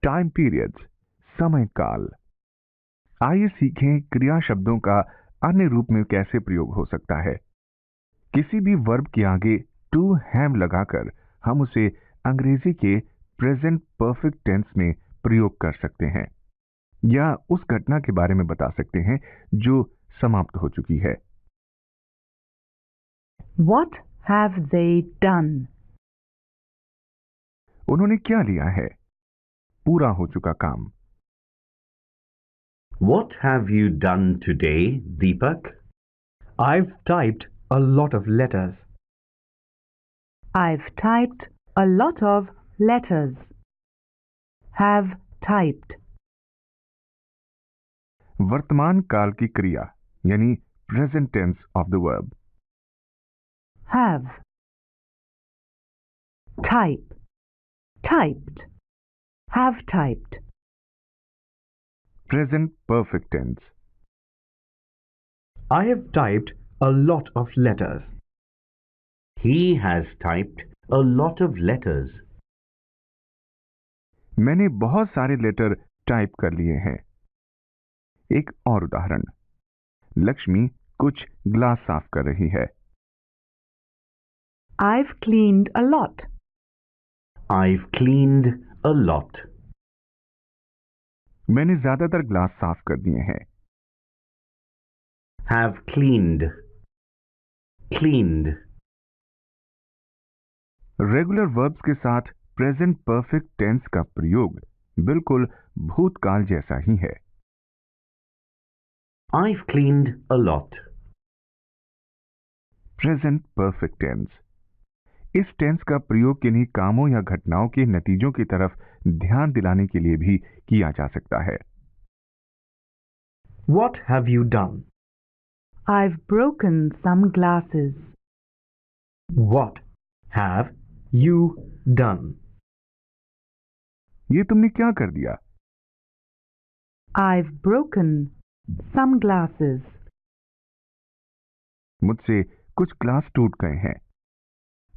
Time periods, समय काल। आइए सीखें क्रिया शब्दों का अन्य रूप में कैसे प्रयोग हो सकता है। किसी भी वर्ब के आगे टू हैव लगाकर हम उसे अंग्रेजी के प्रेजेंट परफेक्ट टेंस में प्रयोग कर सकते हैं या उस घटना के बारे में बता सकते हैं जो समाप्त हो चुकी है। What have they done? उन्होंने क्या लिया है? पूरा हो चुका काम। What have you done today, Deepak? I've typed a lot of letters. I've typed a lot of letters. Have typed. वर्तमान काल की क्रिया यानी present tense of the verb. Have. Type. Typed. Have typed. Present perfect tense. I have typed a lot of letters. He has typed a lot of letters. मैंने बहुत सारे letter type कर लिए हैं। एक और उदाहरण, लक्ष्मी कुछ ग्लास साफ कर रही है। I've cleaned a lot. I've cleaned a lot. मैंने ज्यादातर ग्लास साफ कर दिए हैं। Have cleaned. Cleaned. Regular verbs के साथ प्रेजेंट परफेक्ट टेंस का प्रयोग बिल्कुल भूतकाल जैसा ही है। I've cleaned a lot. Present perfect tense. इस टेंस का प्रयोग किन्हीं कामों या घटनाओं के नतीजों की तरफ ध्यान दिलाने के लिए भी किया जा सकता है। What have you done? I've broken some glasses. What have you done? ये तुमने क्या कर दिया? I've broken some glasses. मुझसे कुछ ग्लास टूट गए हैं।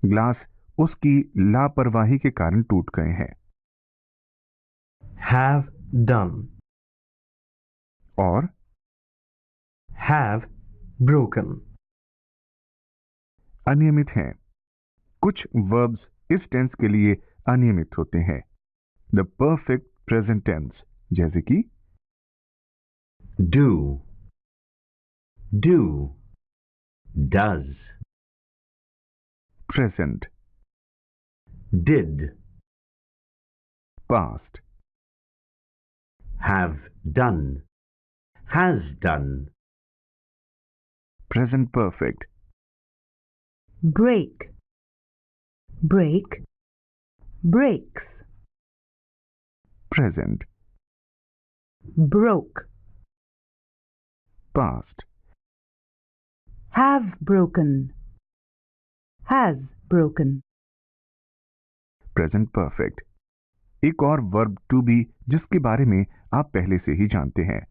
ग्लास उसकी लापरवाही के कारण टूट गए हैं। Have done. और Have broken. अनियमित हैं। कुछ वर्ब्स इस टेंस के लिए अनियमित होते हैं। द परफेक्ट प्रेजेंट टेंस, जैसे कि Do. Do. Does. Present, Did. Past, Have done. Has done. Present perfect, Break. Break. Breaks. Present, Broke. Past, Have broken. Has broken. Present perfect. एक और वर्ब टू बी जिसके बारे में आप पहले से ही जानते हैं।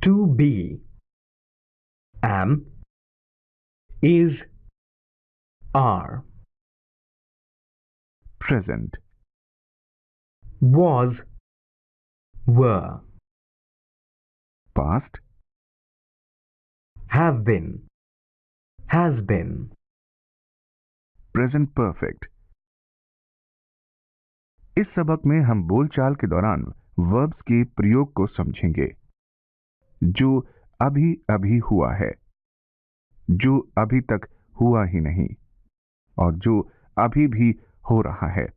To be. Am. Is. Are. Present, Was. Were. Past, Have been. Has been. Present perfect. इस सबक में हम बोलचाल के दौरान वर्ब्स के प्रयोग को समझेंगे। जो अभी अभी हुआ है, जो अभी तक हुआ ही नहीं, और जो अभी भी हो रहा है।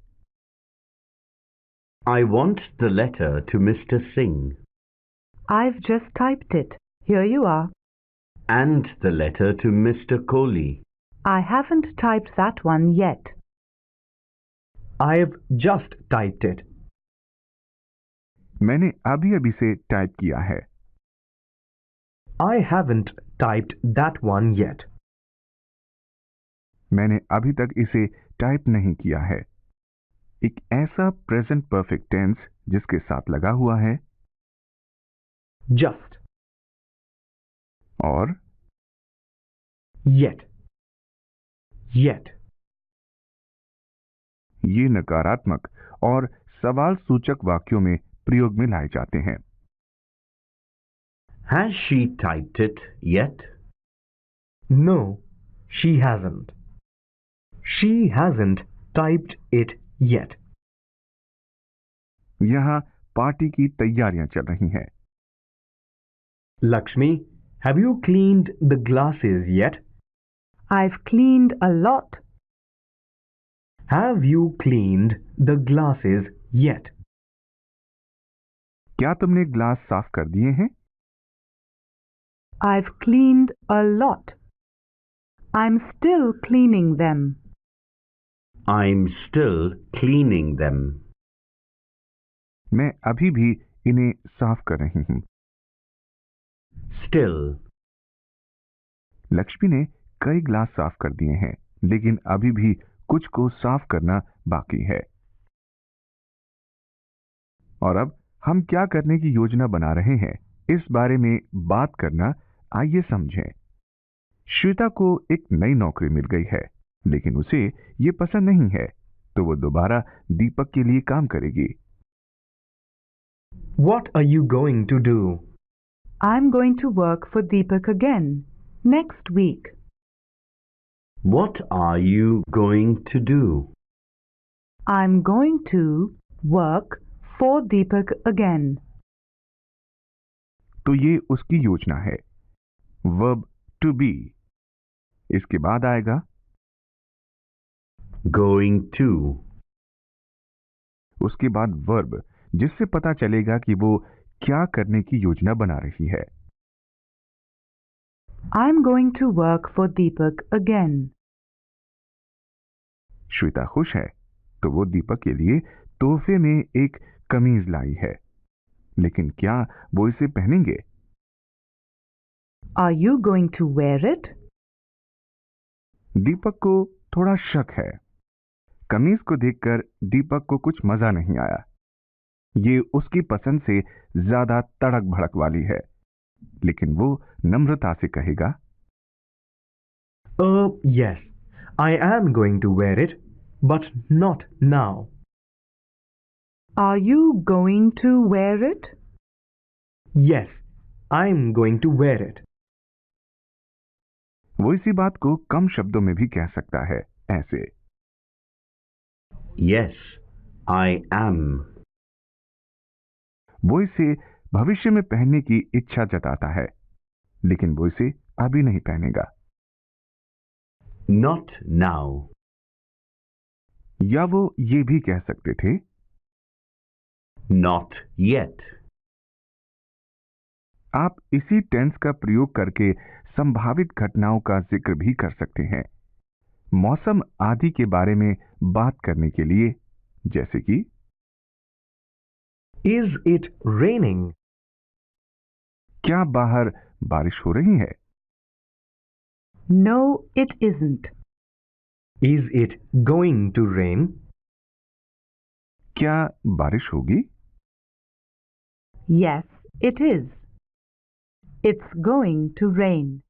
I want the letter to Mr. Singh. I've just typed it. Here you are. And the letter to Mr. Kohli. I haven't typed that one yet. I've just typed it. मैंने अभी अभी से टाइप किया है। I haven't typed that one yet. मैंने अभी तक इसे टाइप नहीं किया है। एक ऐसा प्रेजेंट परफेक्ट टेंस जिसके साथ लगा हुआ है Just. और Yet. Yet. ये नकारात्मक और सवाल सूचक वाक्यों में प्रयोग में लाए जाते हैं। Has she typed it yet? No, she hasn't. She hasn't typed it yet. यहाँ पार्टी की तैयारियां चल रही हैं। Lakshmi, have you cleaned the glasses yet? I've cleaned a lot. Have you cleaned the glasses yet? क्या तुमने glass साफ कर दिए हैं? I've cleaned a lot. I'm still cleaning them. I'm still cleaning them. मैं अभी भी इन्हें साफ कर रही हूं। Still. लक्ष्मी ने कई ग्लास साफ कर दिए हैं, लेकिन अभी भी कुछ को साफ करना बाकी है। और अब हम क्या करने की योजना बना रहे हैं, इस बारे में बात करना आइए समझें। श्वेता को एक नई नौकरी मिल गई है, लेकिन उसे ये पसंद नहीं है, तो वो दोबारा दीपक के लिए काम करेगी। What are you going to do? I'm going to work for Deepak again next week. What are you going to do? I'm going to work for Deepak again. तो ये उसकी योजना है। वर्ब टू बी, इसके बाद आएगा Going to. उसके बाद वर्ब, जिससे पता चलेगा कि वो क्या करने की योजना बना रही है। I'm going to work for Deepak again. Shweta खुश है, तो वो दीपक के लिए तोहफे में एक कमीज लाई है, लेकिन क्या वो इसे पहनेंगे? Are you going to wear it? दीपक को थोड़ा शक है। कमीज को देखकर दीपक को कुछ मजा नहीं आया। ये उसकी पसंद से ज्यादा तड़क भड़क वाली है, लेकिन वो नम्रता से कहेगा, Yes, I am going to wear it, but not now. Are you going to wear it? Yes, I'm going to wear it. वो इसी बात को कम शब्दों में भी कह सकता है, ऐसे। Yes, I am. वो इसे भविष्य में पहनने की इच्छा जताता है, लेकिन वो इसे अभी नहीं पहनेगा। Not now. या वो ये भी कह सकते थे, Not yet. आप इसी टेंस का प्रयोग करके संभावित घटनाओं का जिक्र भी कर सकते हैं, मौसम आदि के बारे में बात करने के लिए, जैसे कि Is it raining? क्या बाहर बारिश हो रही है? No, it isn't. Is it going to rain? क्या बारिश होगी? Yes, it is. It's going to rain.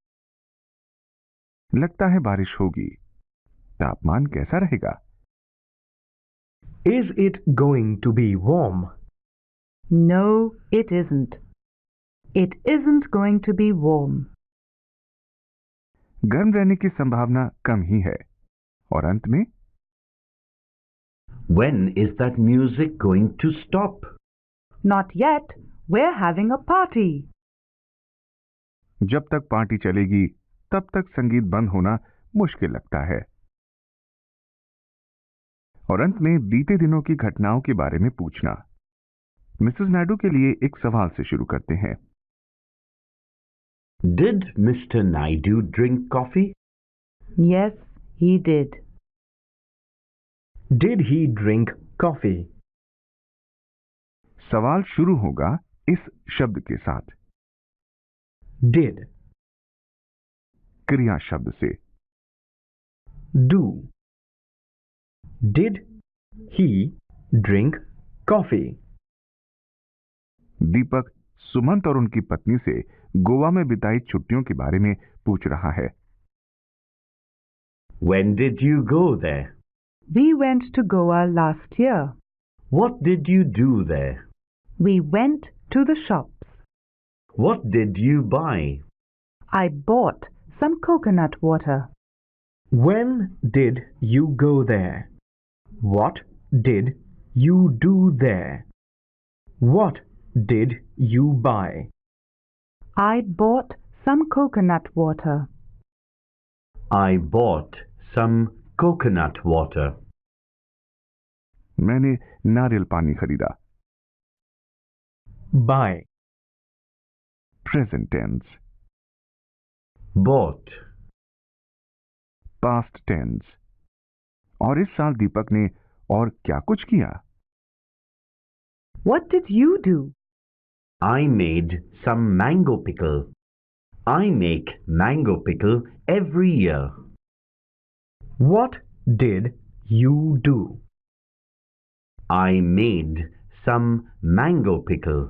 लगता है बारिश होगी। तापमान कैसा रहेगा? Is it going to be warm? No, it isn't. It isn't going to be warm. गर्म रहने की संभावना कम ही है। और अंत में, When is that music going to stop? Not yet. We're having a party. जब तक पार्टी चलेगी, तब तक संगीत बंद होना मुश्किल लगता है। और अंत में बीते दिनों की घटनाओं के बारे में पूछना। मिसेस नायडू के लिए एक सवाल से शुरू करते हैं। Did Mr. Naidu drink coffee? Yes, he did. Did he drink coffee? सवाल शुरू होगा इस शब्द के साथ, Did. क्रिया शब्द से। Do. Did he drink coffee? दीपक सुमंत और उनकी पत्नी से गोवा में बिताई छुट्टियों के बारे में पूछ रहा है। When did you go there? We went to Goa last year. What did you do there? We went to the shops. What did you buy? I bought some coconut water. When did you go there? What did you do there? What did you buy? I bought some coconut water. I bought some coconut water. मैंने नारियल पानी खरीदा. Buy. Present tense. Bought. Past tense. और इस साल दीपक ने और क्या कुछ किया? What did you do? I made some mango pickle. I make mango pickle every year. What did you do? I made some mango pickle.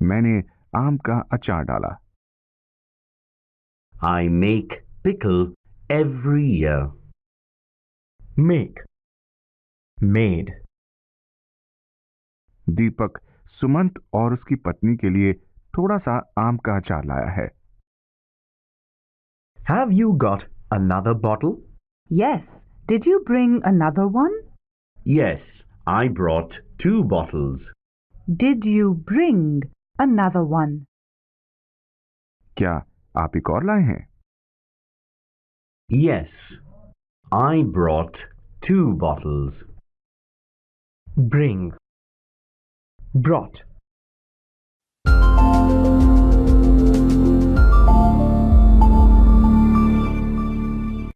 मैंने आम का अचार डाला. I make pickle every year. Make. Made. दीपक सुमंत और उसकी पत्नी के लिए थोड़ा सा आम का अचार लाया है. Have you got another bottle? Yes. Did you bring another one? Yes, I brought 2 bottles. Did you bring another one? क्या आप एक और लाए हैं? Yes, I brought 2 bottles. Bring. Brought.